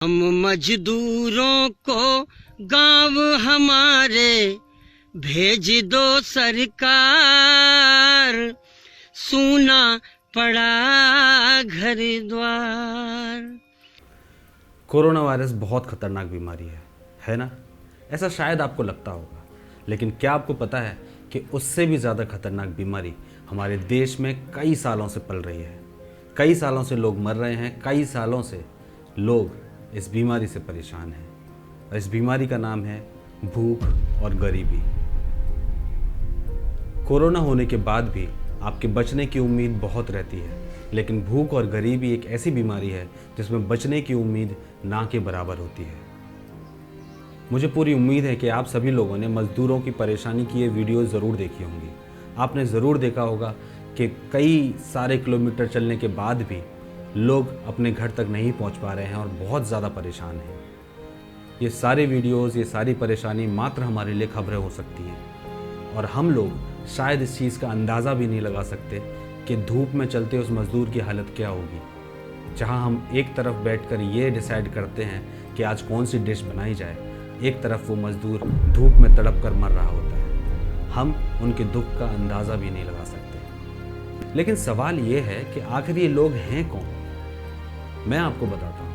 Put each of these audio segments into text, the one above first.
हम मजदूरों को गांव हमारे भेज दो सरकार, सूना पड़ा घर द्वार। कोरोना वायरस बहुत खतरनाक बीमारी है ना? ऐसा शायद आपको लगता होगा, लेकिन क्या आपको पता है कि उससे भी ज़्यादा खतरनाक बीमारी हमारे देश में कई सालों से पल रही है। कई सालों से लोग मर रहे हैं, कई सालों से लोग इस बीमारी से परेशान हैं। और इस बीमारी का नाम है भूख और गरीबी। कोरोना होने के बाद भी आपके बचने की उम्मीद बहुत रहती है, लेकिन भूख और गरीबी एक ऐसी बीमारी है जिसमें बचने की उम्मीद ना के बराबर होती है। मुझे पूरी उम्मीद है कि आप सभी लोगों ने मज़दूरों की परेशानी की ये वीडियो ज़रूर देखी होंगी। आपने ज़रूर देखा होगा कि कई सारे किलोमीटर चलने के बाद भी लोग अपने घर तक नहीं पहुंच पा रहे हैं और बहुत ज़्यादा परेशान हैं। ये सारे वीडियोस, ये सारी परेशानी मात्र हमारे लिए खबरें हो सकती हैं, और हम लोग शायद इस चीज़ का अंदाज़ा भी नहीं लगा सकते कि धूप में चलते उस मज़दूर की हालत क्या होगी। जहां हम एक तरफ बैठकर ये डिसाइड करते हैं कि आज कौन सी डिश बनाई जाए, एक तरफ वो मज़दूर धूप में तड़प कर मर रहा होता है। हम उनके दुख का अंदाज़ा भी नहीं लगा सकते। लेकिन सवाल ये है कि आखिर ये लोग हैं कौन? मैं आपको बताता हूँ।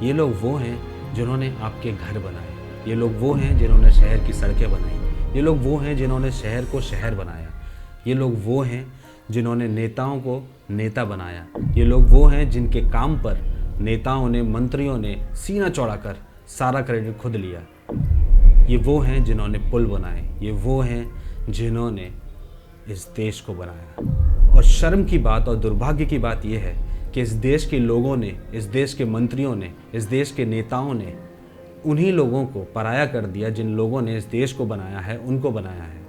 ये लोग वो हैं जिन्होंने आपके घर बनाए, ये लोग वो हैं जिन्होंने शहर की सड़कें बनाई, ये लोग वो हैं जिन्होंने शहर को शहर बनाया, ये लोग वो हैं जिन्होंने नेताओं को नेता बनाया, ये लोग वो हैं जिनके काम पर नेताओं ने, मंत्रियों ने सीना चौड़ा कर सारा क्रेडिट खुद लिया। ये वो हैं जिन्होंने पुल बनाए, ये वो हैं जिन्होंने इस देश को बनाया। और शर्म की बात और दुर्भाग्य की बात यह है कि इस देश के लोगों ने, इस देश के मंत्रियों ने, इस देश के नेताओं ने उन्हीं लोगों को पराया कर दिया जिन लोगों ने इस देश को बनाया है, उनको बनाया है।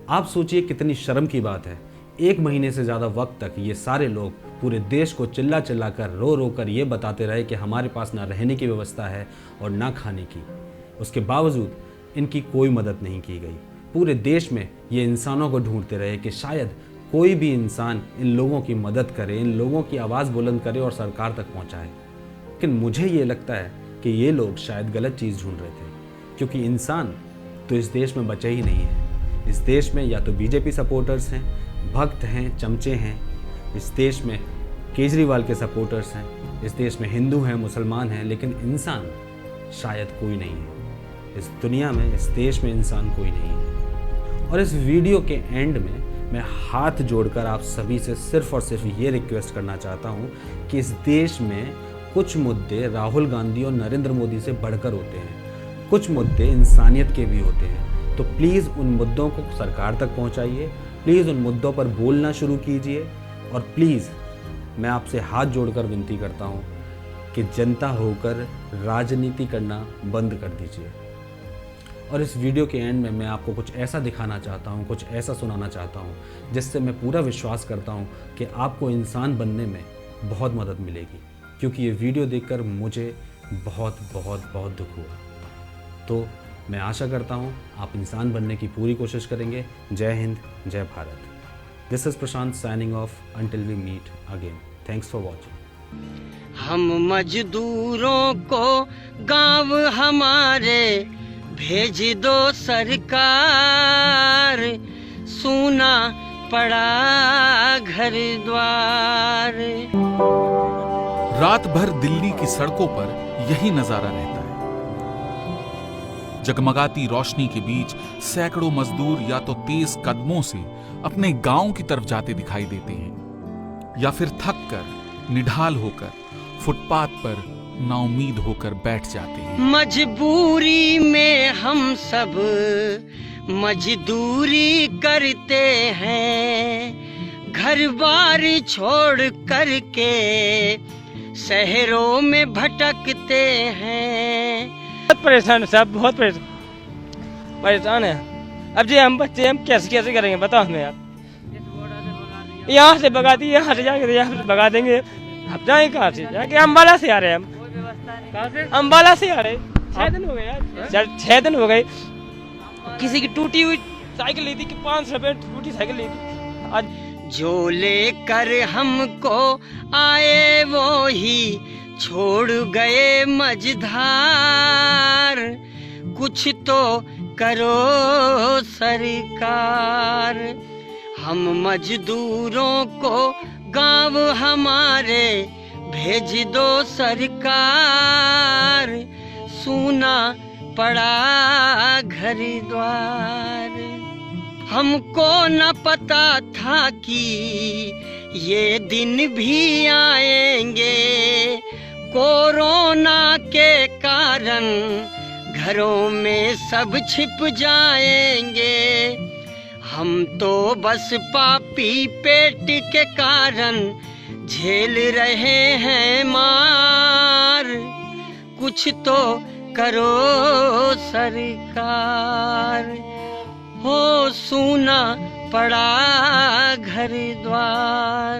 आप सोचिए कितनी शर्म की बात है। 1 महीने से ज़्यादा वक्त तक ये सारे लोग पूरे देश को चिल्ला चिल्ला कर, रो रो कर ये बताते रहे कि हमारे पास ना रहने की व्यवस्था है और ना खाने की। उसके बावजूद इनकी कोई मदद नहीं की गई। पूरे देश में ये इंसानों को ढूंढते रहे कि शायद कोई भी इंसान इन लोगों की मदद करे, इन लोगों की आवाज़ बुलंद करे और सरकार तक पहुंचाए। लेकिन मुझे ये लगता है कि ये लोग शायद गलत चीज़ ढूंढ रहे थे, क्योंकि इंसान तो इस देश में बचे ही नहीं है। इस देश में या तो बीजेपी सपोर्टर्स हैं, भक्त हैं, चमचे हैं। इस देश में केजरीवाल के सपोर्टर्स हैं। इस देश में हिंदू हैं, मुसलमान हैं, लेकिन इंसान शायद कोई नहीं है। इस दुनिया में, इस देश में इंसान कोई नहीं है। और इस वीडियो के एंड में मैं हाथ जोड़कर आप सभी से सिर्फ और सिर्फ ये रिक्वेस्ट करना चाहता हूँ कि इस देश में कुछ मुद्दे राहुल गांधी और नरेंद्र मोदी से बढ़कर होते हैं, कुछ मुद्दे इंसानियत के भी होते हैं। तो प्लीज़ उन मुद्दों को सरकार तक पहुँचाइए, प्लीज़ उन मुद्दों पर बोलना शुरू कीजिए, और प्लीज़ मैं आपसे हाथ जोड़कर विनती करता हूँ कि जनता होकर राजनीति करना बंद कर दीजिए। और इस वीडियो के एंड में मैं आपको कुछ ऐसा दिखाना चाहता हूँ, कुछ ऐसा सुनाना चाहता हूँ जिससे मैं पूरा विश्वास करता हूँ कि आपको इंसान बनने में बहुत मदद मिलेगी, क्योंकि ये वीडियो देखकर मुझे बहुत बहुत बहुत दुख हुआ। तो मैं आशा करता हूँ आप इंसान बनने की पूरी कोशिश करेंगे। जय हिंद, जय Bharat. This is Prashant signing off until we meet again. Thanks for watching. हम मजदूरों को गांव हमारे भेज दो सरकार, सूना पड़ा घर द्वार। रात भर दिल्ली की सड़कों पर यही नजारा रहता है। जगमगाती रोशनी के बीच सैकड़ों मजदूर या तो तेज कदमों से अपने गांव की तरफ जाते दिखाई देते हैं, या फिर थक कर, निढाल होकर फुटपाथ पर नाउमीद होकर बैठ जाते हैं। मजबूरी में हम सब मजदूरी करते हैं, घर बार छोड़ करके शहरों में भटकते हैं। बहुत परेशान सब, बहुत परेशान है। अब जी हम बच्चे, हम कैसे कैसे करेंगे बताओ हमें यार। यहाँ से भगा दिए, यहाँ से जाके यहाँ से भगा देंगे। अब जाए कहाँ से? जाके अम्बाला से आ रहे हैं हम। अम्बाला से आ रहे 6 दिन हो गए यार, 6 दिन हो गए। किसी की टूटी हुई साइकिल ली थी कि 500 रुपए टूटी साइकिल ली थी। आज जो लेकर हमको आए वो ही छोड़ गए मझधार, कुछ तो करो सरकार। हम मजदूरों को गांव हमारे भेज दो सरकार, सूना पड़ा घर द्वार। हमको न पता था कि ये दिन भी आएंगे, कोरोना के कारण घरों में सब छिप जाएंगे। हम तो बस पापी पेट के कारण झेल रहे हैं मार, कुछ तो करो सरकार। हो सूना पड़ा घर द्वार।